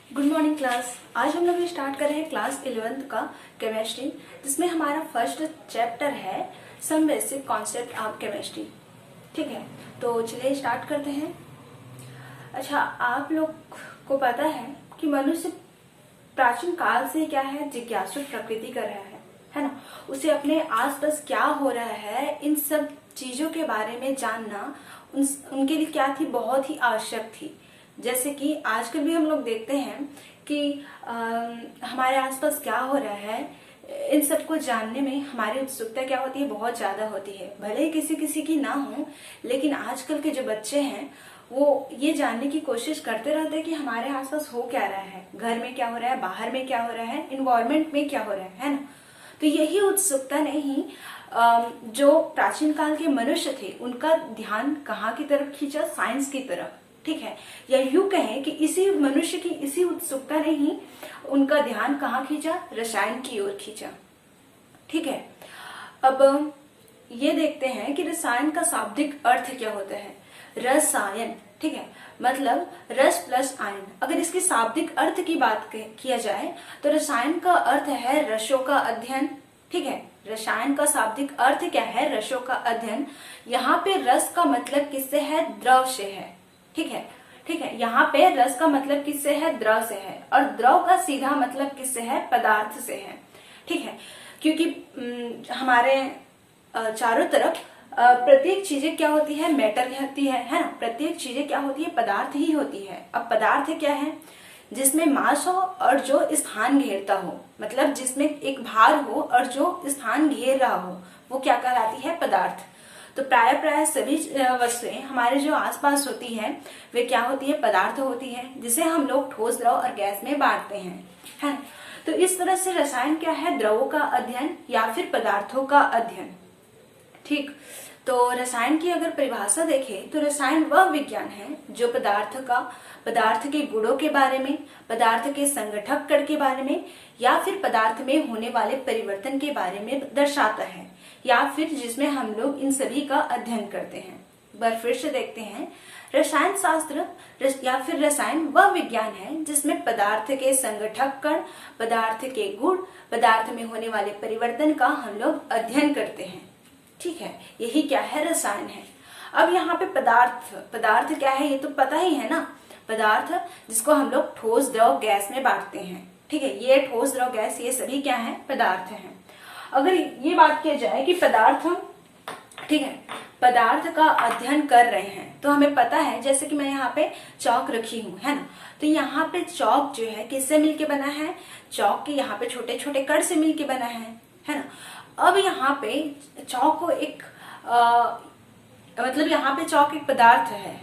Good morning class. आज हम लोग स्टार्ट कर रहे हैं क्लास 11th का केमिस्ट्री, जिसमें हमारा फर्स्ट चैप्टर है some basic concept of chemistry. ठीक है, तो चलिए स्टार्ट करते हैं। अच्छा, आप लोग को पता है कि मनुष्य प्राचीन काल से क्या है, जिज्ञासु प्रकृति का रहा है ना। उसे अपने आसपास क्या हो रहा है इन सब चीजों के बारे में जानना उनके लिए क्या थी, बहुत ही आवश्यक थी। जैसे कि आजकल भी हम लोग देखते हैं कि हमारे आसपास क्या हो रहा है, इन सबको जानने में हमारी उत्सुकता क्या होती है, बहुत ज्यादा होती है। भले ही किसी किसी की ना हो, लेकिन आजकल के जो बच्चे हैं वो ये जानने की कोशिश करते रहते हैं कि हमारे आसपास हो क्या रहा है, घर में क्या हो रहा है, बाहर में क्या हो रहा है, इन्वायरमेंट में क्या हो रहा है ना। तो यही उत्सुकता ने ही जो प्राचीन काल के मनुष्य थे उनका ध्यान कहाँ की तरफ खींचा, साइंस की तरफ। ठीक है, या यूं कहें कि इसी मनुष्य की इसी उत्सुकता ने ही उनका ध्यान कहाँ खींचा, रसायन की ओर खींचा। ठीक है, अब ये देखते हैं कि रसायन का शाब्दिक अर्थ क्या होता है। रसायन, ठीक है, मतलब रस प्लस आयन। अगर इसके शाब्दिक अर्थ की बात किया जाए तो रसायन का अर्थ है रसों का अध्ययन। ठीक है, रसायन का शाब्दिक अर्थ क्या है, रसों का अध्ययन। यहाँ पे रस का मतलब किससे है, द्रव से है। ठीक है, यहाँ पे रस का मतलब किससे है, द्रव से है, और द्रव का सीधा मतलब किससे है, पदार्थ से है। ठीक है, क्योंकि हमारे चारों तरफ प्रत्येक चीजें क्या होती है, मैटर होती है ना। प्रत्येक चीजें क्या होती है, पदार्थ ही होती है। अब पदार्थ क्या है, जिसमें मास हो और जो स्थान घेरता हो, मतलब जिसमें एक भार हो और जो स्थान घेर रहा हो, वो क्या कहलाती है, पदार्थ। तो प्राय सभी वस्तुएं हमारे जो आसपास होती है वे क्या होती है, पदार्थ होती है, जिसे हम लोग ठोस, द्रव और गैस में बांटते हैं, है। तो इस तरह से रसायन क्या है, द्रवों का अध्ययन या फिर पदार्थों का अध्ययन। ठीक, तो रसायन की अगर परिभाषा देखें तो रसायन वह विज्ञान है जो पदार्थ के गुणों के बारे में, पदार्थ के संगठक कण के बारे में, या फिर पदार्थ में होने वाले परिवर्तन के बारे में दर्शाता है, या फिर जिसमें हम लोग इन सभी का अध्ययन करते हैं। एक बार फिर से देखते हैं, रसायन शास्त्र या फिर रसायन वह विज्ञान है जिसमें पदार्थ के संगठक कण, पदार्थ के गुण, पदार्थ में होने वाले परिवर्तन का हम लोग अध्ययन करते हैं। ठीक है, यही क्या है, रसायन है। अब यहाँ पे पदार्थ क्या है, ये तो पता ही है ना। पदार्थ जिसको हम लोग ठोस, द्रव, गैस में बांटते हैं। ठीक है, ये ठोस, द्रव, गैस, ये सभी क्या है, पदार्थ हैं। अगर ये बात किया जाए कि पदार्थ, ठीक है, पदार्थ का अध्ययन कर रहे हैं, तो हमें पता है, जैसे कि मैं यहाँ पे चौक रखी हूँ, है ना। तो यहाँ पे चौक जो है किससे मिलके बना है, चौक के यहाँ पे छोटे छोटे कण से मिलके बना है ना। अब यहाँ पे चौक को मतलब यहाँ पे चौक एक पदार्थ है,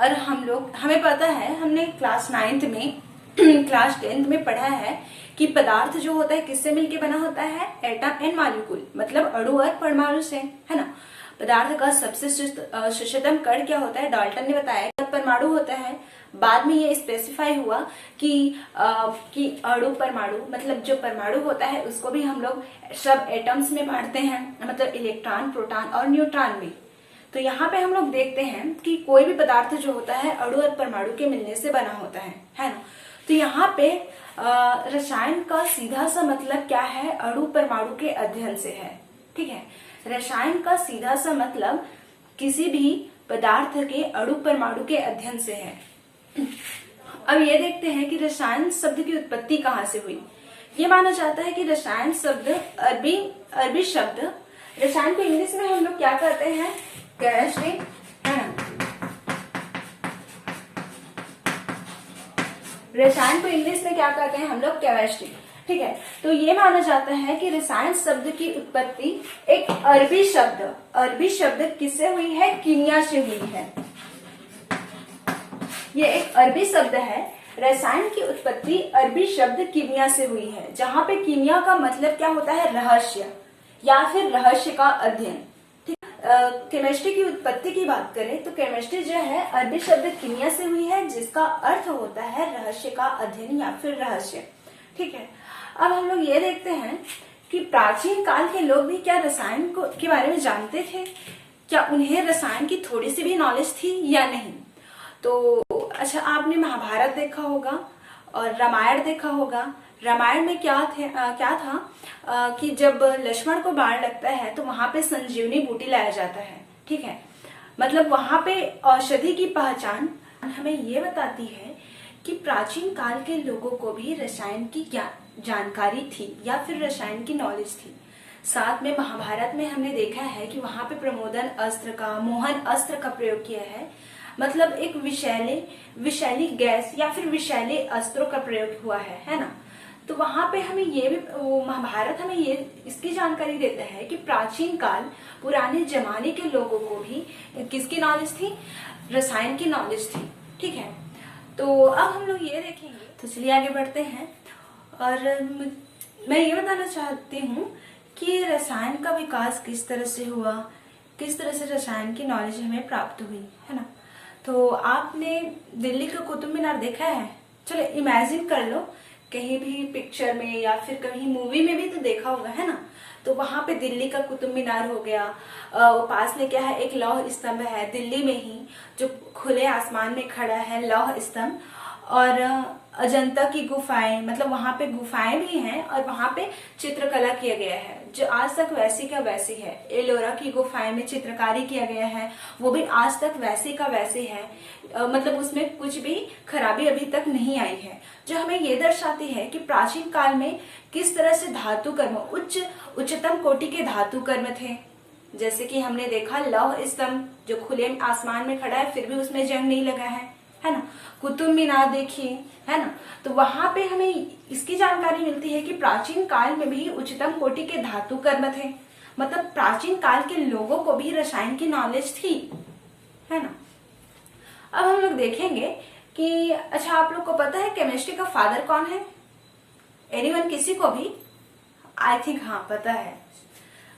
और हमें पता है, हमने क्लास 9th में क्लास 10th में पढ़ा है कि पदार्थ जो होता है किससे मिलके बना होता है, एटम एंड मॉलिक्यूल, मतलब अणु और परमाणु से, है ना। पदार्थ का सबसे सूक्ष्मतम कण क्या होता है, डाल्टन ने बताया, परमाणु होता है। बाद में ये स्पेसिफाई हुआ कि अणु, परमाणु, मतलब जो परमाणु होता है उसको भी हम लोग सब एटम्स में बांटते हैं, मतलब इलेक्ट्रॉन, प्रोटॉन और न्यूट्रॉन भी। तो यहाँ पे हम लोग देखते हैं कि कोई भी पदार्थ जो होता है अणु और परमाणु के मिलने से बना होता है ना। तो यहाँ पे रसायन का सीधा सा मतलब क्या है, अणु परमाणु के अध्ययन से है। ठीक है, रसायन का सीधा सा मतलब किसी भी पदार्थ के अणु परमाणु के अध्ययन से है। अब ये देखते हैं कि रसायन शब्द की उत्पत्ति कहाँ से हुई। ये माना जाता है कि रसायन शब्द अरबी शब्द, रसायन को इंग्लिश में हम लोग क्या कहते हैं, केमिस्ट्री, है ना। रसायन को इंग्लिश में क्या कहते हैं हम लोग, केमिस्ट्री। ठीक है, तो ये माना जाता है कि रसायन शब्द की उत्पत्ति एक अरबी शब्द किससे हुई है, कीमिया से हुई है। ये एक अरबी शब्द है। रसायन की उत्पत्ति अरबी शब्द कीमिया से हुई है, जहां पे कीमिया का मतलब क्या होता है, रहस्य या फिर रहस्य का अध्ययन। केमिस्ट्री की उत्पत्ति की बात करें तो केमिस्ट्री जो है अरबी शब्द कीमिया से हुई है, जिसका अर्थ होता है रहस्य का अध्ययन या फिर रहस्य। ठीक है, अब हम लोग ये देखते हैं कि प्राचीन काल के लोग भी क्या रसायन के बारे में जानते थे, क्या उन्हें रसायन की थोड़ी सी भी नॉलेज थी या नहीं। तो अच्छा, आपने महाभारत देखा होगा, और रामायण देखा होगा। रामायण में क्या था कि जब लक्ष्मण को बाण लगता है तो वहां पे संजीवनी बूटी लाया जाता है, ठीक है। मतलब वहां पे औषधि की पहचान हमें ये बताती है कि प्राचीन काल के लोगों को भी रसायन की क्या जानकारी थी या फिर रसायन की नॉलेज थी। साथ में महाभारत में हमने देखा है कि वहां पे प्रमोदन अस्त्र का, मोहन अस्त्र का प्रयोग किया है। मतलब एक विषैली गैस या फिर विषैले अस्त्रों का प्रयोग हुआ है ना। तो वहां पे हमें ये भी महाभारत हमें ये इसकी जानकारी देता है कि प्राचीन काल पुराने जमाने के लोगों को भी किसकी नॉलेज थी, रसायन की नॉलेज थी, ठीक है। तो अब हम लोग ये देखेंगे, तो चलिए आगे बढ़ते हैं। और मैं ये बताना चाहती हूँ कि रसायन का विकास किस तरह से हुआ, किस तरह से रसायन की नॉलेज हमें प्राप्त हुई, है ना। तो आपने दिल्ली का कुतुब मीनार देखा है? चलो इमेजिन कर लो, कहीं भी पिक्चर में या फिर कहीं मूवी में भी तो देखा होगा, है ना। तो वहां पे दिल्ली का कुतुब मीनार हो गया, पास में क्या है, एक लौह स्तंभ है दिल्ली में ही जो खुले आसमान में खड़ा है, लौह स्तंभ। और अजंता की गुफाएं, मतलब वहां पे गुफाएं भी हैं और वहां पे चित्रकला किया गया है जो आज तक वैसी का वैसी है। एलोरा की गुफाएं में चित्रकारी किया गया है, वो भी आज तक वैसी का वैसी है। मतलब उसमें कुछ भी खराबी अभी तक नहीं आई है, जो हमें ये दर्शाती है कि प्राचीन काल में किस तरह से धातु कर्म, उच्चतम कोटि के धातु कर्म थे। जैसे कि हमने देखा लौह स्तंभ जो खुले आसमान में खड़ा है फिर भी उसमें जंग नहीं लगा है ना। कुतुब मीनार देखिए, है ना। तो वहां पे हमें इसकी जानकारी मिलती है कि प्राचीन काल में भी उच्चतम कोटि के धातु कर्म थे। मतलब प्राचीन काल के लोगों को भी रसायन की नॉलेज थी, है ना। अब हम लोग देखेंगे कि अच्छा आप लोग को पता है केमिस्ट्री का फादर कौन है? एनीवन, किसी को भी? आई थिंक हाँ पता है,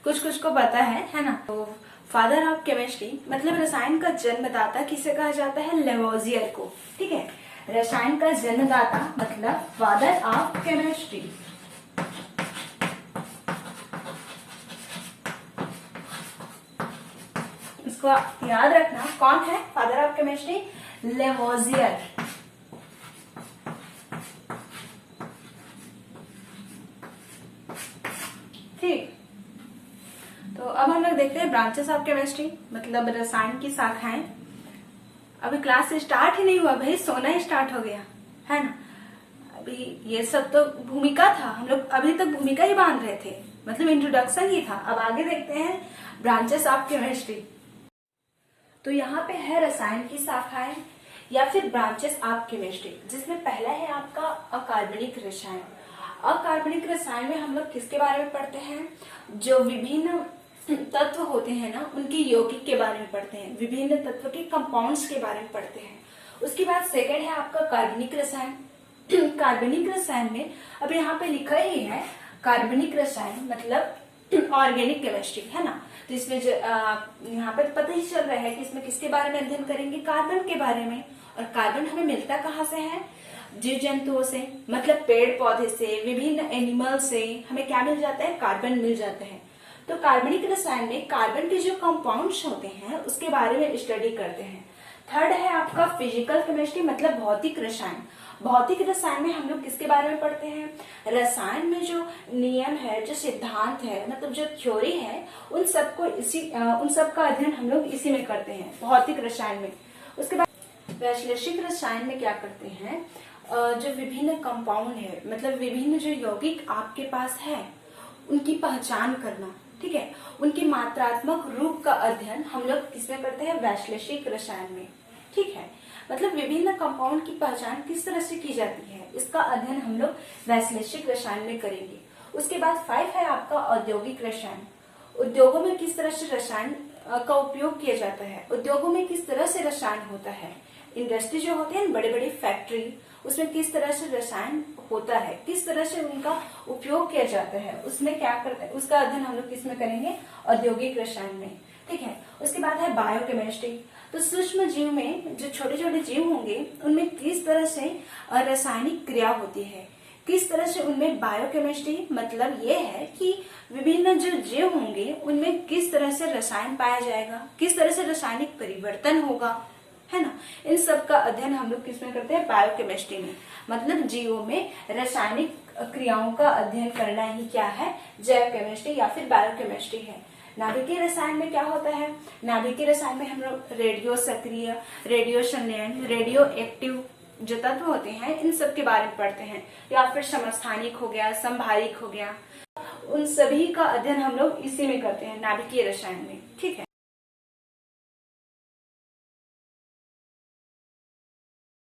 कुछ को पता है ना। तो फादर ऑफ केमिस्ट्री मतलब रसायन का जन्मदाता किसे कहा जाता है? लेवोजियर को, ठीक है। रसायन का जन्मदाता मतलब फादर ऑफ केमिस्ट्री। इसको याद रखना, कौन है फादर ऑफ केमिस्ट्री? लेवोजियर। ठीक, तो अब हम लोग देखते हैं ब्रांचेस ऑफ केमिस्ट्री मतलब रसायन की शाखाएं। अभी क्लास स्टार्ट ही नहीं हुआ भाई, सोना ही स्टार्ट हो गया, है ना। अभी ये सब तो भूमिका था, हम लोग अभी तक भूमिका ही बांध रहे थे, मतलब इंट्रोडक्शन ही था। अब आगे देखते हैं ब्रांचेस ऑफ केमिस्ट्री। तो यहाँ पे है रसायन की शाखाएं या फिर ब्रांचेस ऑफ केमिस्ट्री, जिसमें पहला है आपका अकार्बनिक रसायन। अकार्बनिक रसायन में हम लोग किसके बारे में पढ़ते हैं? जो विभिन्न तत्व होते हैं ना, उनके यौगिक के बारे में पढ़ते हैं, विभिन्न तत्व के कंपाउंड्स के बारे में पढ़ते हैं। उसके बाद सेकंड है आपका कार्बनिक रसायन। कार्बनिक रसायन में अब यहाँ पे लिखा ही है कार्बनिक रसायन मतलब ऑर्गेनिक केमिस्ट्री, है ना। तो इसमें यहाँ पे पता ही चल रहा है कि इसमें किसके बारे में अध्ययन करेंगे? कार्बन के बारे में। और कार्बन हमें मिलता कहाँ से है? जीव जंतुओं से, मतलब पेड़ पौधे से, विभिन्न एनिमल से हमें क्या मिल जाता है? कार्बन मिल जाता है। तो कार्बनिक रसायन में कार्बन के जो कंपाउंड्स होते हैं उसके बारे में स्टडी करते हैं। थर्ड है आपका फिजिकल केमिस्ट्री मतलब भौतिक रसायन। भौतिक रसायन में हम लोग किसके बारे में पढ़ते हैं? रसायन में जो नियम है, जो सिद्धांत है, मतलब जो थ्योरी है, उन सब का अध्ययन हम लोग इसी में करते हैं, भौतिक रसायन में। उसके बाद वैश्लेषिक रसायन में क्या करते हैं? जो विभिन्न कंपाउंड है, मतलब विभिन्न जो यौगिक आपके पास है उनकी पहचान करना, ठीक है। उनकी मात्रात्मक रूप का अध्ययन हम लोग किसमें करते हैं? वैश्लेषिक रसायन में, ठीक है। मतलब विभिन्न कंपाउंड की पहचान किस तरह से की जाती है, इसका अध्ययन हम लोग वैश्लेषिक रसायन में करेंगे। उसके बाद 5 है आपका औद्योगिक रसायन। उद्योगों में किस तरह से रसायन का उपयोग किया जाता है, उद्योगों में किस तरह से रसायन होता है। इंडस्ट्री जो होते हैं बड़े बड़े फैक्ट्री, उसमें किस तरह से रसायन होता है, किस तरह से उनका उपयोग किया जाता है, उसमें क्या करते हैं, उसका अध्ययन हम लोग किसमें करेंगे? औद्योगिक रसायन में, ठीक है। उसके बाद है बायोकेमिस्ट्री। तो सूक्ष्म जीव में जो छोटे छोटे जीव होंगे उनमें किस तरह से रासायनिक क्रिया होती है, किस तरह से उनमें बायोकेमिस्ट्री मतलब ये है कि विभिन्न जो जीव होंगे उनमें किस तरह से रसायन पाया जाएगा, किस तरह से रासायनिक परिवर्तन होगा, है ना। इन सब का अध्ययन हम लोग किसमें करते हैं, बायोकेमिस्ट्री में। मतलब जीवों में रासायनिक क्रियाओं का अध्ययन करना ही क्या है, जैव केमिस्ट्री या फिर बायोकेमिस्ट्री है। नाभिकीय रसायन में क्या होता है, नाभिकीय रसायन में हम लोग रेडियो सक्रिय, रेडियो संलयन, रेडियो एक्टिव जो तत्व होते हैं इन सब के बारे में पढ़ते हैं, या फिर समस्थानिक हो गया, संभारिक हो गया, उन सभी का अध्ययन हम लोग इसी में करते हैं, नाभिकीय रसायन में। ठीक है।